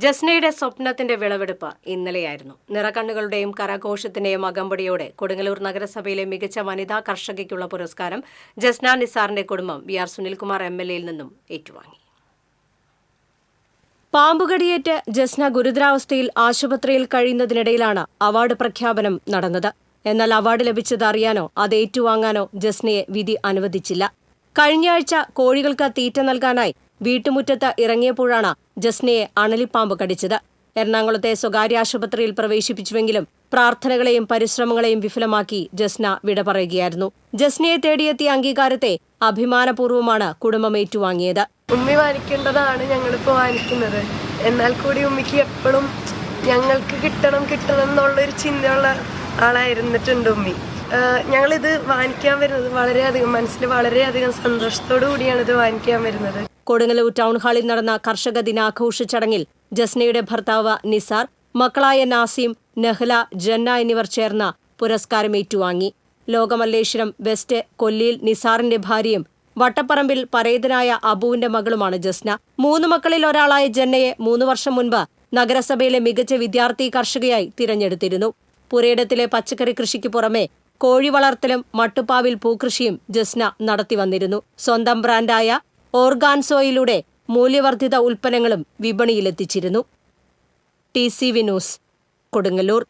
ജസ്നയുടെ സ്വപ്നത്തിന്റെ വിളവെടുപ്പ് ഇന്നലെയായിരുന്നു. നിറകണ്ണുകളുടെയും കരഘോഷത്തിന്റെയും അകമ്പടിയോടെ കൊടുങ്ങല്ലൂർ നഗരസഭയിലെ മികച്ച വനിതാ കർഷകയ്ക്കുള്ള പുരസ്കാരം ജസ്ന നിസാറിന്റെ കുടുംബം വി.ആർ. സുനിൽകുമാർ എം.എൽ.എയിൽ നിന്നും ഏറ്റുവാങ്ങി. പാമ്പുകടിയേറ്റ് ജസ്ന ഗുരുതരാവസ്ഥയിൽ ആശുപത്രിയിൽ കഴിയുന്നതിനിടയിലാണ് അവാർഡ് പ്രഖ്യാപനം നടന്നത്. എന്നാൽ അവാർഡ് ലഭിച്ചത് അറിയാനോ അത് ഏറ്റുവാങ്ങാനോ ജസ്നയെ വിധി അനുവദിച്ചില്ല. കഴിഞ്ഞയാഴ്ച കോഴികൾക്ക് തീറ്റ നൽകാനായി വീട്ടുമുറ്റത്ത് ഇറങ്ങിയപ്പോഴാണ് ജസ്നയെ അണലിപ്പാമ്പ് കടിച്ചത്. എറണാകുളത്തെ സ്വകാര്യ ആശുപത്രിയിൽ പ്രവേശിപ്പിച്ചുവെങ്കിലും പ്രാർത്ഥനകളെയും പരിശ്രമങ്ങളെയും വിഫലമാക്കി ജസ്ന വിട പറയുകയായിരുന്നു. ജസ്നയെ തേടിയെത്തിയ അംഗീകാരത്തെ അഭിമാനപൂർവ്വമാണ് കുടുംബം ഏറ്റുവാങ്ങിയത്. ഉമ്മി വാങ്ങിക്കേണ്ടതാണ് ഞങ്ങളിപ്പോൾ വാങ്ങിക്കുന്നത്. എന്നാൽ കൂടി ഉമ്മിക്ക് എപ്പോഴും ഞങ്ങൾക്ക് കിട്ടണം എന്നുള്ളൊരു ചിന്തയുള്ള ആളായിരുന്നിട്ടുണ്ട് ഉമ്മി. ഞങ്ങളിത് വാങ്ങിക്കാൻ വരുന്നത് മനസ്സിൽ വളരെയധികം സന്തോഷത്തോടു കൂടിയാണ് ഇത് വാങ്ങിക്കാൻ വരുന്നത്. കൊടുങ്ങല്ലൂർ ടൗൺ ഹാളിൽ നടന്ന കർഷക ദിനാഘോഷ ചടങ്ങിൽ ജസ്നയുടെ ഭർത്താവ് നിസാർ, മക്കളായ നാസിം, നഹ്ല, ജന്ന എന്നിവർ ചേർന്ന് പുരസ്കാരം ഏറ്റുവാങ്ങി. ലോകമല്ലേശ്വരം വെസ്റ്റ് കൊല്ലിയിൽ നിസാറിന്റെ ഭാര്യയും വട്ടപ്പറമ്പിൽ പരേതനായ അബുവിന്റെ മകളുമാണ് ജസ്ന. 3 മക്കളിൽ ഒരാളായ ജന്നയെ 3 വർഷം മുൻപ് നഗരസഭയിലെ മികച്ച വിദ്യാർത്ഥി കർഷകയായി തിരഞ്ഞെടുത്തിരുന്നു. പുരയിടത്തിലെ പച്ചക്കറി കൃഷിക്ക് പുറമെ കോഴി വളർത്തലും മട്ടുപ്പാവിൽ പൂക്കൃഷിയും ജസ്ന നടത്തിവന്നിരുന്നു. സ്വന്തം ബ്രാൻഡായ ഓർഗാൻസോയിലൂടെ മൂല്യവർദ്ധിത ഉൽപ്പന്നങ്ങളും വിപണിയിലെത്തിച്ചിരുന്നു. TCV news, Kodungallur.